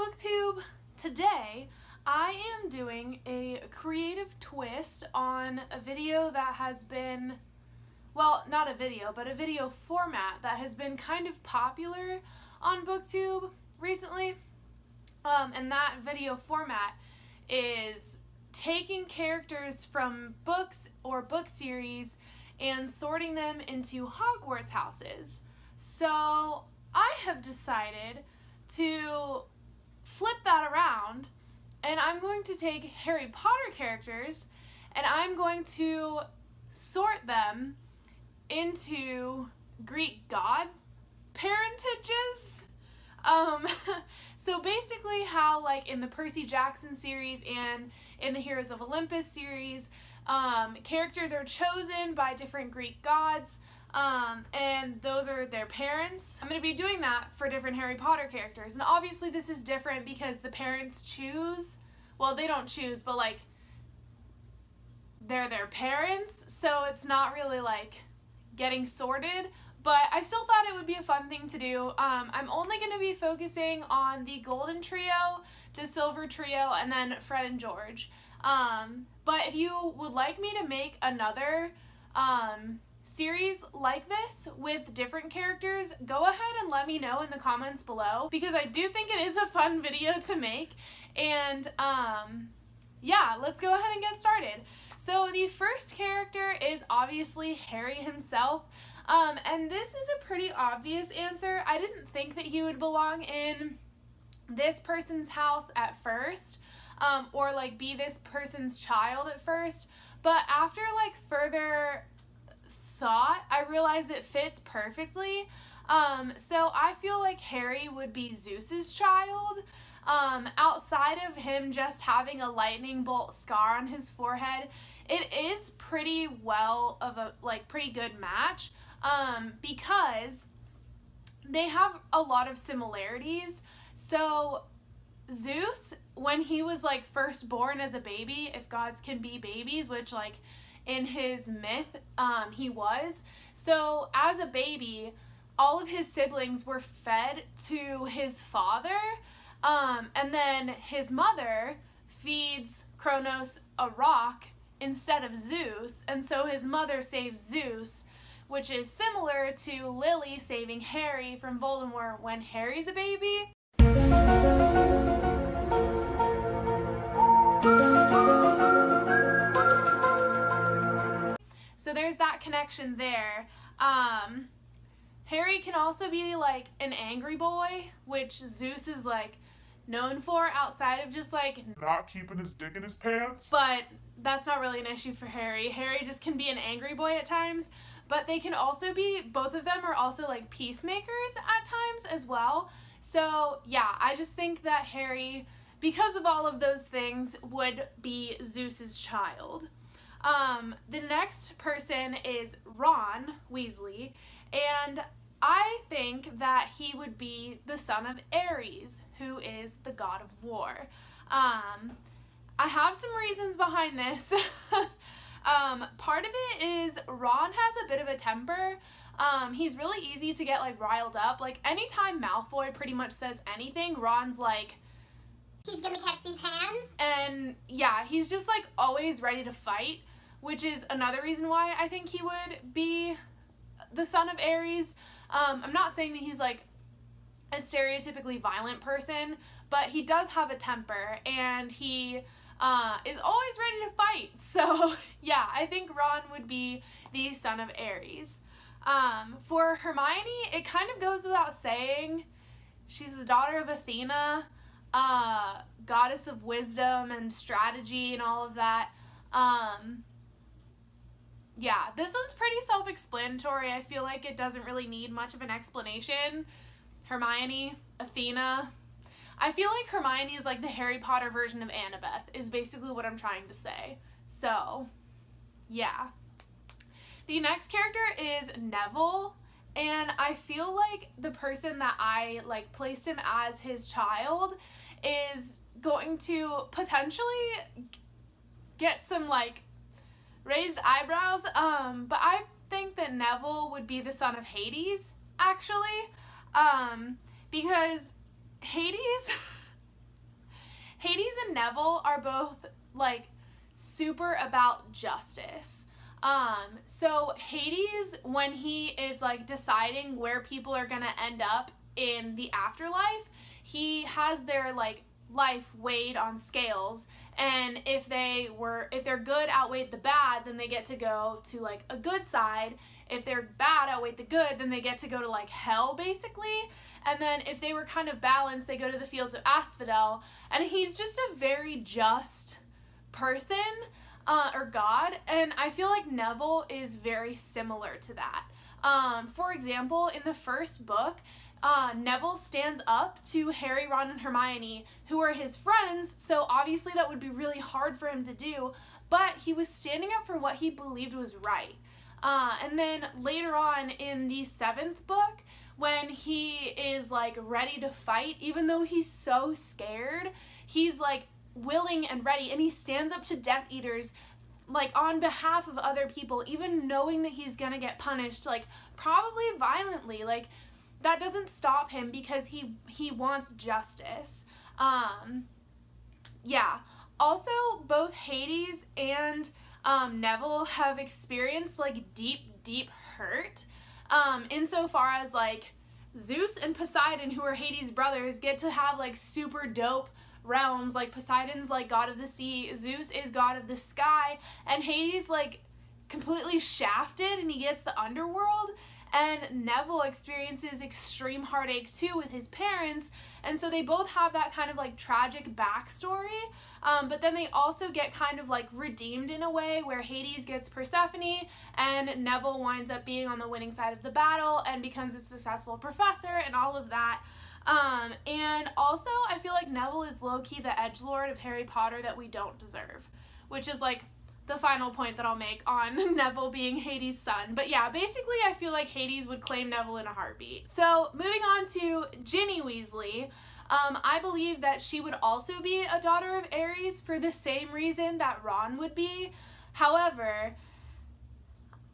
BookTube, today I am doing a creative twist on a video that has been, well, not a video, but a video format that has been kind of popular on BookTube recently. And that video format is taking characters from books or book series and sorting them into Hogwarts houses. So I have decided to flip that around, and I'm going to take Harry Potter characters and I'm going to sort them into Greek god parentages. So basically how, like, in the Percy Jackson series and in the Heroes of Olympus series, characters are chosen by different Greek gods, and those are their parents. I'm going to be doing that for different Harry Potter characters, and obviously this is different because the parents choose, well, they don't choose, but, like, they're their parents, so it's not really, like, getting sorted. But I still thought it would be a fun thing to do. I'm only going to be focusing on the Golden Trio, the Silver Trio, and then Fred and George. But if you would like me to make another series like this with different characters, go ahead and let me know in the comments below, because I do think it is a fun video to make. And yeah, let's go ahead and get started. So the first character is obviously Harry himself. And this is a pretty obvious answer. I didn't think that he would belong in this person's house at first, or like be this person's child at first, but after like further thought, I realized it fits perfectly. So I feel like Harry would be Zeus's child. Outside of him just having a lightning bolt scar on his forehead, it is pretty well of a, like, pretty good match. Because they have a lot of similarities. So Zeus, when he was like first born as a baby, if gods can be babies, which like in his myth he was, so as a baby all of his siblings were fed to his father, and then his mother feeds Kronos a rock instead of Zeus, and so his mother saves Zeus, which is similar to Lily saving Harry from Voldemort when Harry's a baby. So there's that connection there. Harry can also be like an angry boy, which Zeus is like known for outside of just like not keeping his dick in his pants. But that's not really an issue for Harry. Harry just can be an angry boy at times. But they can also be, both of them are also like peacemakers at times as well. So yeah, I just think that Harry, because of all of those things, would be Zeus's child. The next person is Ron Weasley, and I think that he would be the son of Ares, who is the god of war. I have some reasons behind this. Part of it is Ron has a bit of a temper. He's really easy to get like riled up. Like anytime Malfoy pretty much says anything, Ron's like, he's gonna catch these hands. And yeah, he's just like always ready to fight, which is another reason why I think he would be the son of Ares. I'm not saying that he's like a stereotypically violent person, but he does have a temper, and he is always ready to fight. So yeah, I think Ron would be the son of Ares. For Hermione, it kind of goes without saying. She's the daughter of Athena, goddess of wisdom and strategy and all of that. Yeah, this one's pretty self-explanatory. I feel like it doesn't really need much of an explanation. Hermione, Athena. I feel like Hermione is like the Harry Potter version of Annabeth, is basically what I'm trying to say. So, yeah. The next character is Neville, and I feel like the person that I like placed him as his child is going to potentially get some like raised eyebrows, but I think that Neville would be the son of Hades, actually, because Hades Neville are both like super about justice. So Hades, when he is like deciding where people are gonna end up in the afterlife, he has their like life weighed on scales, and if their good outweighed the bad, then they get to go to like a good side. If their bad outweighed the good, then they get to go to like hell basically. And then if they were kind of balanced, they go to the fields of asphodel. And he's just a very just person, or god, and I feel like Neville is very similar to that. For example, in the first book, Neville stands up to Harry, Ron, and Hermione, who are his friends, so obviously that would be really hard for him to do, but he was standing up for what he believed was right. And then later on in the 7th book, when he is like ready to fight, even though he's so scared, he's like willing and ready, and he stands up to Death Eaters like on behalf of other people, even knowing that he's gonna get punished, like probably violently. Like that doesn't stop him because he wants justice. Yeah. Also, both Hades and Neville have experienced like deep hurt. Insofar as like Zeus and Poseidon, who are Hades' brothers, get to have like super dope realms. Like Poseidon's like god of the sea, Zeus is god of the sky, and Hades like completely shafted and he gets the underworld. And Neville experiences extreme heartache too with his parents, and so they both have that kind of like tragic backstory, but then they also get kind of like redeemed in a way where Hades gets Persephone and Neville winds up being on the winning side of the battle and becomes a successful professor and all of that. And also I feel like Neville is low-key the edgelord of Harry Potter that we don't deserve, which is like the final point that I'll make on Neville being Hades' son. But yeah, basically I feel like Hades would claim Neville in a heartbeat. So moving on to Ginny Weasley, I believe that she would also be a daughter of Ares for the same reason that Ron would be. However,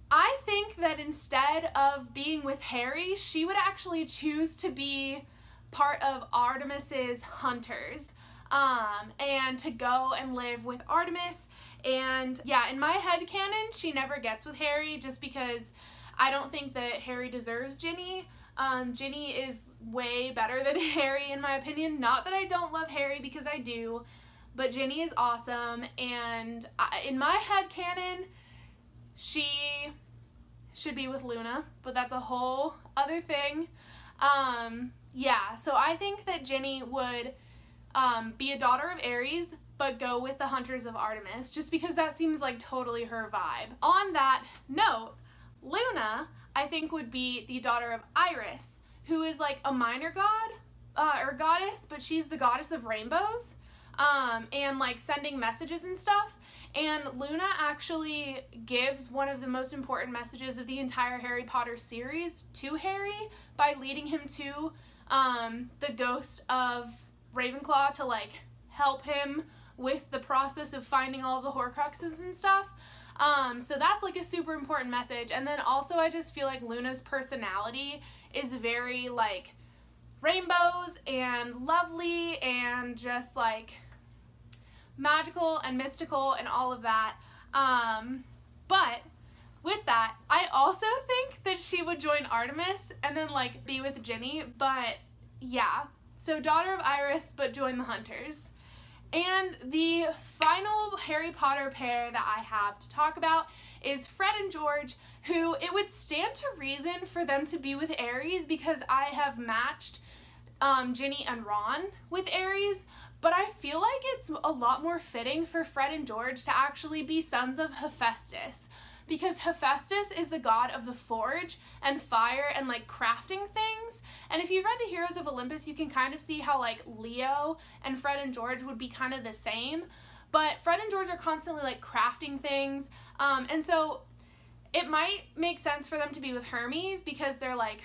I think that instead of being with Harry, she would actually choose to be part of Artemis's hunters, and to go and live with Artemis. And yeah, in my headcanon, she never gets with Harry just because I don't think that Harry deserves Ginny. Ginny is way better than Harry in my opinion. Not that I don't love Harry, because I do, but Ginny is awesome, and in my headcanon, she should be with Luna, but that's a whole other thing. Yeah, so I think that Ginny would be a daughter of Ares, but go with the Hunters of Artemis, just because that seems like totally her vibe. On that note, Luna, I think, would be the daughter of Iris, who is like a minor god, or goddess, but she's the goddess of rainbows, and like sending messages and stuff. And Luna actually gives one of the most important messages of the entire Harry Potter series to Harry by leading him to the ghost of Ravenclaw to like help him with the process of finding all of the Horcruxes and stuff. So that's like a super important message. And then also I just feel like Luna's personality is very like rainbows and lovely and just like magical and mystical and all of that. But with that, I also think that she would join Artemis and then like be with Ginny. But yeah, so daughter of Iris, but join the Hunters. And the final Harry Potter pair that I have to talk about is Fred and George, who it would stand to reason for them to be with Ares because I have matched Ginny and Ron with Ares, but I feel like it's a lot more fitting for Fred and George to actually be sons of Hephaestus, because Hephaestus is the god of the forge and fire and like crafting things. And if you've read the Heroes of Olympus, you can kind of see how like Leo and Fred and George would be kind of the same. But Fred and George are constantly like crafting things. And so it might make sense for them to be with Hermes because they're like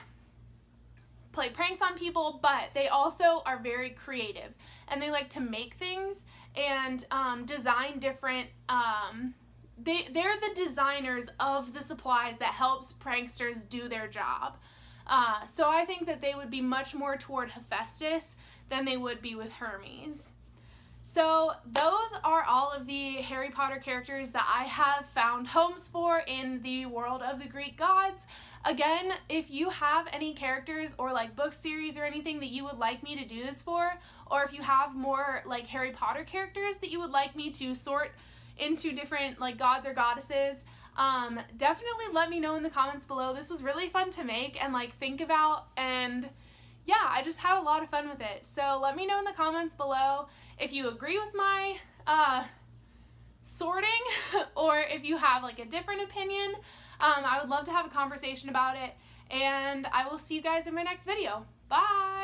play pranks on people, but they also are very creative and they like to make things and design different they're the designers of the supplies that helps pranksters do their job. So I think that they would be much more toward Hephaestus than they would be with Hermes. So those are all of the Harry Potter characters that I have found homes for in the world of the Greek gods. Again, if you have any characters or like book series or anything that you would like me to do this for, or if you have more like Harry Potter characters that you would like me to sort into different like gods or goddesses, definitely let me know in the comments below. This was really fun to make and like think about, and yeah, I just had a lot of fun with it. So let me know in the comments below if you agree with my sorting or if you have like a different opinion. I would love to have a conversation about it, and I will see you guys in my next video. Bye!